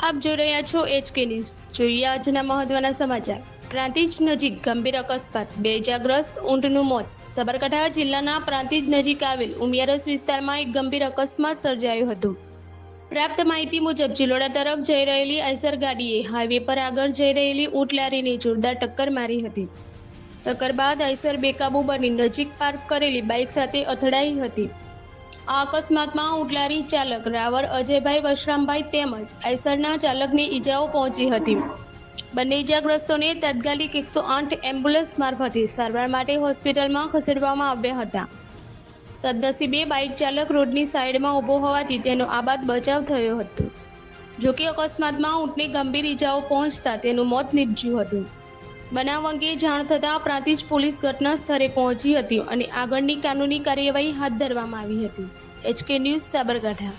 આપ જોઈ રહ્યા છો HK ન્યૂઝ। જોઈએ આજના મહત્વના સમાચાર। પ્રાંતિજ નજીક ગંભીર અકસ્માત, બે ઇજાગ્રસ્ત, ઊંટનું મોત। સાબરકાંઠા જિલ્લાના પ્રાંતિજ નજીક આવેલ ઉમિયારસ વિસ્તારમાં એક ગંભીર અકસ્માત સર્જાયો હતો। પ્રાપ્ત માહિતી મુજબ ચિલોડા તરફ જઈ રહેલી આઈસર ગાડીએ હાઈવે પર આગળ જઈ રહેલી ઊંટ લારીને જોરદાર ટક્કર મારી હતી। ટક્કર બાદ આઈસર બેકાબૂ બની નજીક પાર્ક કરેલી બાઇક સાથે અથડાઈ હતી। આ અકસ્માતમાં ઊંટલારી ચાલક રાવર અજયભાઈ વશરામભાઈ તેમજ આઈસરના ચાલકને ઈજાઓ પહોંચી હતી। બંને ઈજાગ્રસ્તોને તાત્કાલિક 108 એમ્બ્યુલન્સ મારફતે સારવાર માટે હોસ્પિટલમાં ખસેડવામાં આવ્યા હતા। સદનસીબે બાઇક ચાલક રોડની સાઈડમાં ઊભો હોવાથી તેનો આબાદ બચાવ થયો હતો। જોકે અકસ્માતમાં ઊંટને ગંભીર ઈજાઓ પહોંચતા તેનું મોત નીપજ્યું હતું। બનાવ અંગે જાણ થતાં પ્રાંતિજ પોલીસ ઘટના સ્થળે પહોંચી હતી અને આગળની કાનૂની કાર્યવાહી હાથ ધરવામાં આવી હતી। HK news Sabarkantha.